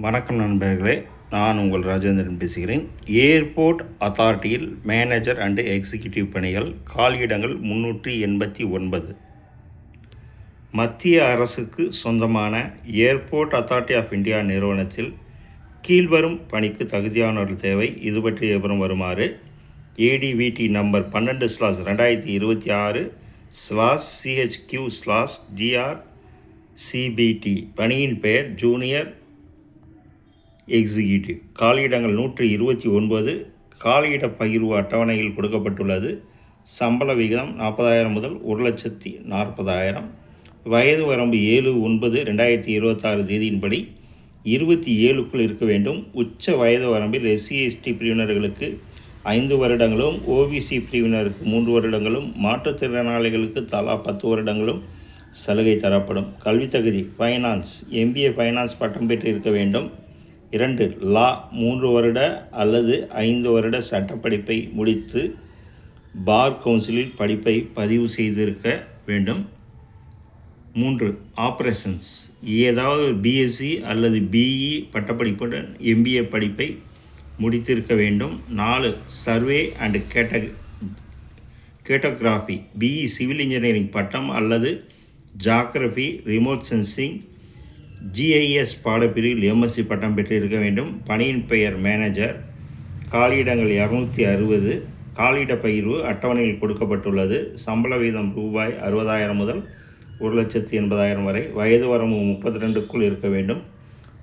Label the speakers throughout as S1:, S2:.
S1: வணக்கம் நண்பர்களே, நான் உங்கள் ராஜேந்திரன் பேசுகிறேன். ஏர்போர்ட் அத்தாரிட்டியில் மேனேஜர் அண்டு எக்ஸிக்யூட்டிவ் பணிகள், காலியிடங்கள் 389. மத்திய அரசுக்கு சொந்தமான ஏர்போர்ட் அத்தாரிட்டி ஆஃப் இந்தியா நிறுவனத்தில் கீழ்வரும் பணிக்கு தகுதியானவர்கள் தேவை. இது பற்றி விவரம் வருமாறு ஏடிவிடி நம்பர் 12/2026/CHQ/GRCBT. பணியின் பெயர் ஜூனியர் எக்ஸிக்யூட்டிவ். காலியிடங்கள் 129. காலியிட பகிர்வு அட்டவணையில் கொடுக்கப்பட்டுள்ளது. சம்பள விகிதம் 40,000 முதல் 1,40,000. வயது வரம்பு 7/9/2026 தேதியின்படி 27க்குள் இருக்க வேண்டும். உச்ச வயது வரம்பில் SC/ST பிரிவினர்களுக்கு 5 வருடங்களும், OBC பிரிவினருக்கு 3 வருடங்களும், மாற்றுத்திறனாளிகளுக்கு தலா 10 வருடங்களும் சலுகை தரப்படும். கல்வித் தகுதி ஃபைனான்ஸ், MBA ஃபைனான்ஸ் பட்டம் பெற்று இருக்க வேண்டும். 2. லா 3 வருட அல்லது 5 வருட சட்டப்படிப்பை முடித்து பார் கவுன்சிலில் படிப்பை பதிவு செய்திருக்க வேண்டும். 3. ஆப்ரேஷன்ஸ், ஏதாவது BSc அல்லது BE பட்டப்படிப்புடன் MBA படிப்பை முடித்திருக்க வேண்டும். 4. Survey and cartography, BE civil engineering பட்டம் அல்லது ஜாகிரபி, ரிமோட் சென்சிங், GIS பாடப்பிரிவில் MSc பட்டம் பெற்று இருக்க வேண்டும். பணியின் பெயர் மேனேஜர். காலியிடங்கள் 260. காலியிட பகிர்வு அட்டவணையில் கொடுக்கப்பட்டுள்ளது. சம்பள வீதம் ரூபாய் 60,000 முதல் 1,80,000 வரை. வயது வரம்பு 32க்குள் இருக்க வேண்டும்.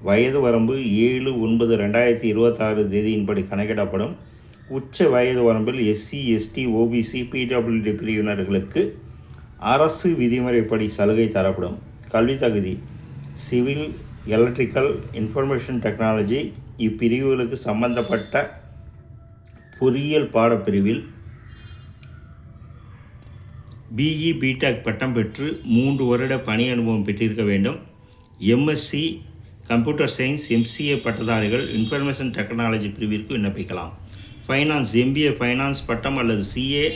S1: வயது வரம்பு 7/9/2026 தேதியின்படி கணக்கிடப்படும். உச்ச வயது வரம்பில் SC/ST, OBC, PWD பிரிவினர்களுக்கு அரசு விதிமுறைப்படி சலுகை தரப்படும். கல்வித் தகுதி சிவில், எலக்ட்ரிக்கல், இன்ஃபர்மேஷன் டெக்னாலஜி இப்பிரிவுகளுக்கு சம்பந்தப்பட்ட பொறியியல் பாடப்பிரிவில் BE BTech பட்டம் பெற்று 3 வருட பணி அனுபவம் பெற்றிருக்க வேண்டும். MSc கம்ப்யூட்டர் சயின்ஸ், MCA பட்டதாரிகள் இன்ஃபர்மேஷன் டெக்னாலஜி பிரிவிற்கு விண்ணப்பிக்கலாம். ஃபைனான்ஸ், MBA ஃபைனான்ஸ் பட்டம் அல்லது CA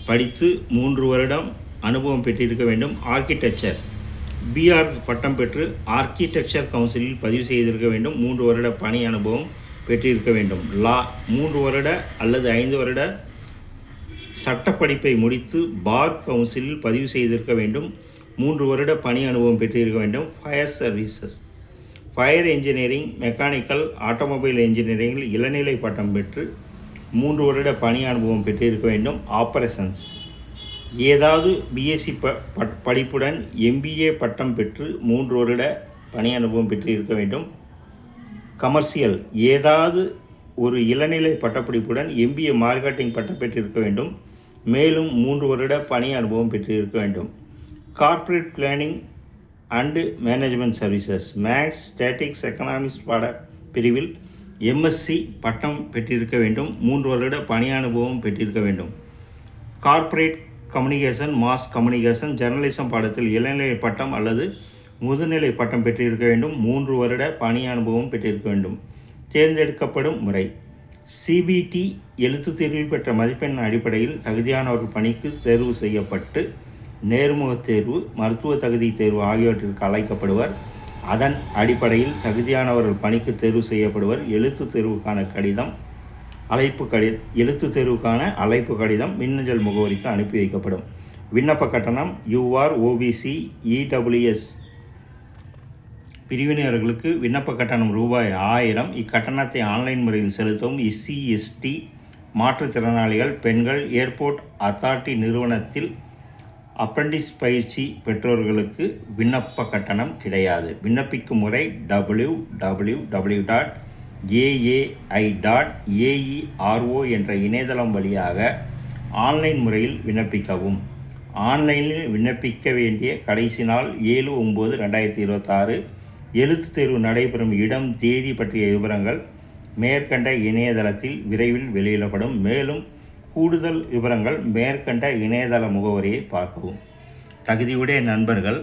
S1: படித்து 3 வருடம் அனுபவம் பெற்றிருக்க வேண்டும். ஆர்கிடெக்சர், BR பட்டம் பெற்று ஆர்கிடெக்சர் கவுன்சிலில் பதிவு செய்திருக்க வேண்டும். 3 வருட பணி அனுபவம் பெற்றிருக்க வேண்டும். லா 3 வருட அல்லது 5 வருட சட்டப்படிப்பை முடித்து பார் கவுன்சிலில் பதிவு செய்திருக்க வேண்டும். 3 வருட பணி அனுபவம் பெற்றிருக்க வேண்டும். Fire services, fire engineering, mechanical, automobile இன்ஜினியரிங்கில் இளநிலை பட்டம் பெற்று 3 வருட பணி அனுபவம் பெற்றிருக்க வேண்டும். ஆப்ரேஷன்ஸ், ஏதாவது BSc படிப்புடன் MBA பட்டம் பெற்று 3 வருட பணி அனுபவம் பெற்றிருக்க வேண்டும். கமர்ஷியல், ஏதாவது ஒரு இளநிலை பட்டப்படிப்புடன் MBA மார்க்கெட்டிங் பட்டம் பெற்றிருக்க வேண்டும். மேலும் 3 வருட பணி அனுபவம் பெற்றிருக்க வேண்டும். Corporate planning and management services, maths, statistics, economics பாட பிரிவில் MSc பட்டம் பெற்றிருக்க வேண்டும். 3 வருட பணி அனுபவம் பெற்றிருக்க வேண்டும். Corporate communication, mass communication, journalism பாடத்தில் இளநிலை பட்டம் அல்லது முதுநிலை பட்டம் பெற்றிருக்க வேண்டும். 3 வருட பணி அனுபவம் பெற்றிருக்க வேண்டும். தேர்ந்தெடுக்கப்படும் முறை CBT எழுத்துத் தேர்வில் பெற்ற மதிப்பெண் அடிப்படையில் தகுதியானவர்கள் பணிக்கு தேர்வு செய்யப்பட்டு நேர்முகத் தேர்வு, மருத்துவ தகுதி தேர்வு ஆகியவற்றிற்கு அழைக்கப்படுவர். அதன் அடிப்படையில் தகுதியானவர்கள் பணிக்கு தேர்வு செய்யப்படுவர். எழுத்துத் தேர்வுக்கான அழைப்பு கடிதம் மின்னஞ்சல் முகவரிக்கு அனுப்பி வைக்கப்படும். விண்ணப்ப கட்டணம் UR, OBC, EWS பிரிவினர்களுக்கு விண்ணப்ப கட்டணம் ரூபாய் 1000. இக்கட்டணத்தை ஆன்லைன் முறையில் செலுத்தவும். SC/ST மாற்றுத்திறனாளிகள் பெண்கள் ஏர்போர்ட் அத்தாரிட்டி நிறுவனத்தில் அப்ரண்டிஸ் பயிற்சி பெற்றோர்களுக்கு விண்ணப்ப கட்டணம் கிடையாது. விண்ணப்பிக்கும் முறை www.aai.aero என்ற இணையதளம் வழியாக ஆன்லைன் முறையில் விண்ணப்பிக்கவும். ஆன்லைனில் விண்ணப்பிக்க வேண்டிய கடைசி நாள் 7/9/2026. எழுத்துத் தேர்வு நடைபெறும் இடம், தேதி பற்றிய விவரங்கள் மேற்கண்ட இணையதளத்தில் விரைவில் வெளியிடப்படும். மேலும் கூடுதல் விவரங்கள் மேற்கண்ட இணையதள முகவரியை பார்க்கவும். தகுதியுடைய நண்பர்கள்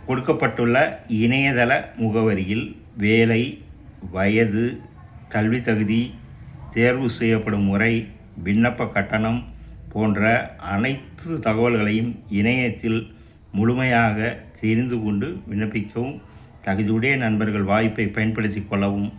S1: கொடுக்கப்பட்டுள்ள இணையதள முகவரியில் வேலை, வயது, கல்வி தகுதி, தேர்வு செய்யப்படும் முறை, விண்ணப்ப கட்டணம் போன்ற அனைத்து தகவல்களையும் இணையத்தில் முழுமையாக தெரிந்து கொண்டு விண்ணப்பிக்கவும். தகுதியுடைய நண்பர்கள் வாய்ப்பை பயன்படுத்திக் கொள்ளவும்.